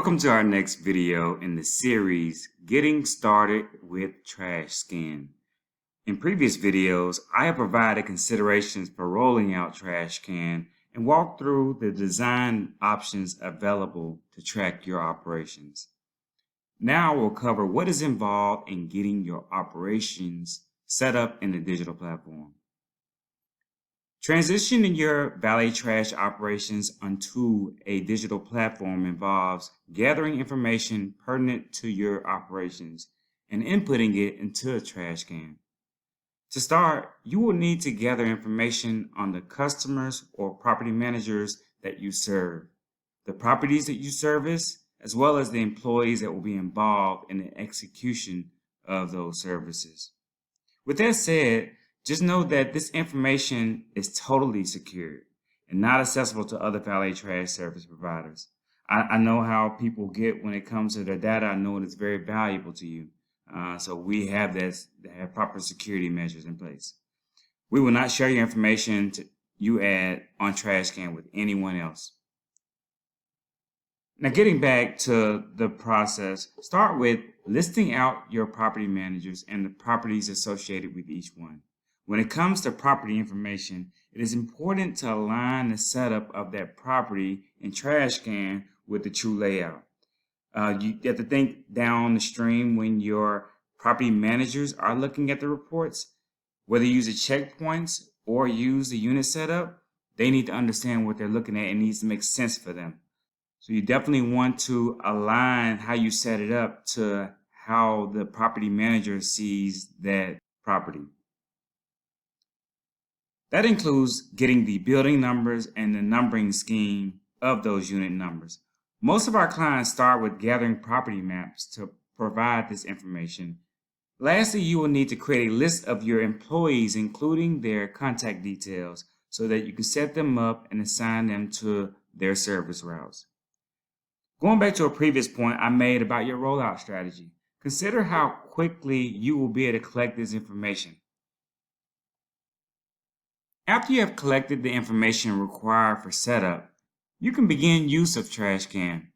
Welcome to our next video in the series, Getting Started with TrashScan. In previous videos, I have provided considerations for rolling out TrashScan and walked through the design options available to track your operations. Now we'll cover what is involved in getting your operations set up in the digital platform. Transitioning your valet trash operations onto a digital platform involves gathering information pertinent to your operations and inputting it into a TrashScan. To start, you will need to gather information on the customers or property managers that you serve, the properties that you service, as well as the employees that will be involved in the execution of those services. With that said, just know that this information is totally secured and not accessible to other valet trash service providers. I know how people get when it comes to their data. I know it's very valuable to you. So we have proper security measures in place. We will not share your information you add on TrashScan with anyone else. Now, getting back to the process, start with listing out your property managers and the properties associated with each one. When it comes to property information, it is important to align the setup of that property in TrashScan with the true layout. You have to think down the stream when your property managers are looking at the reports. Whether you use the checkpoints or use the unit setup, they need to understand what they're looking at and it needs to make sense for them. So you definitely want to align how you set it up to how the property manager sees that property. That includes getting the building numbers and the numbering scheme of those unit numbers. Most of our clients start with gathering property maps to provide this information. Lastly, you will need to create a list of your employees, including their contact details, so that you can set them up and assign them to their service routes. Going back to a previous point I made about your rollout strategy, consider how quickly you will be able to collect this information. After you have collected the information required for setup, you can begin use of TrashScan.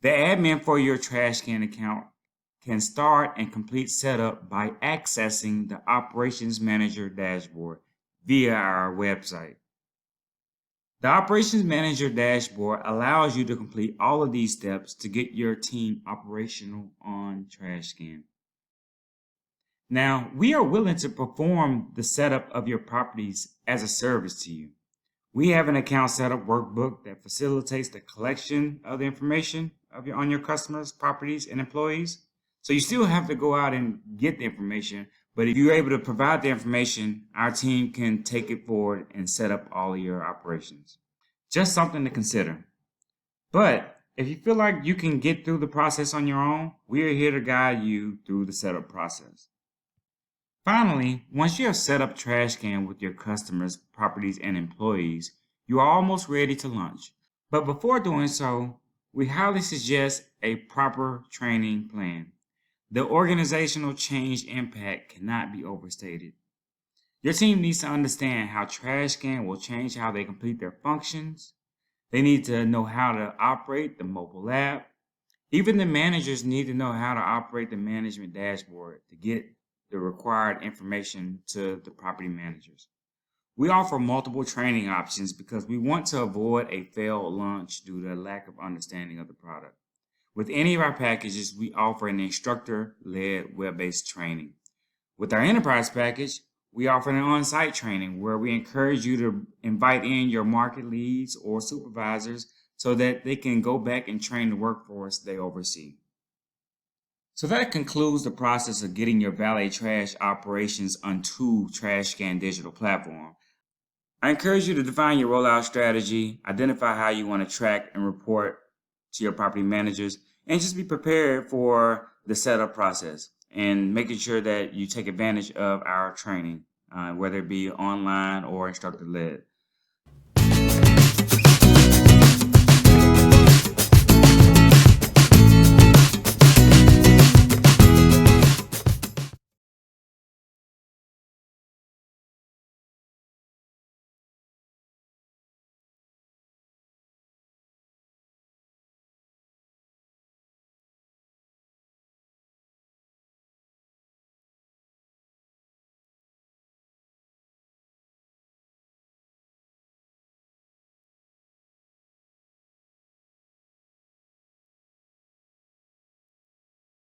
The admin for your TrashScan account can start and complete setup by accessing the Operations Manager dashboard via our website. The Operations Manager dashboard allows you to complete all of these steps to get your team operational on TrashScan. Now, we are willing to perform the setup of your properties as a service to you. We have an account setup workbook that facilitates the collection of the information on your customers, properties, and employees. So you still have to go out and get the information, but if you're able to provide the information, our team can take it forward and set up all of your operations. Just something to consider. But if you feel like you can get through the process on your own, we are here to guide you through the setup process. Finally, once you have set up TrashScan with your customers, properties, and employees, you are almost ready to launch. But before doing so, we highly suggest a proper training plan. The organizational change impact cannot be overstated. Your team needs to understand how TrashScan will change how they complete their functions. They need to know how to operate the mobile app. Even the managers need to know how to operate the management dashboard to get the required information to the property managers. We offer multiple training options because we want to avoid a failed launch due to a lack of understanding of the product. With any of our packages, we offer an instructor-led web-based training. With our enterprise package, we offer an on-site training where we encourage you to invite in your market leads or supervisors so that they can go back and train the workforce they oversee. So that concludes the process of getting your valet trash operations onto TrashScan digital platform. I encourage you to define your rollout strategy, identify how you want to track and report to your property managers, and just be prepared for the setup process and making sure that you take advantage of our training, whether it be online or instructor-led.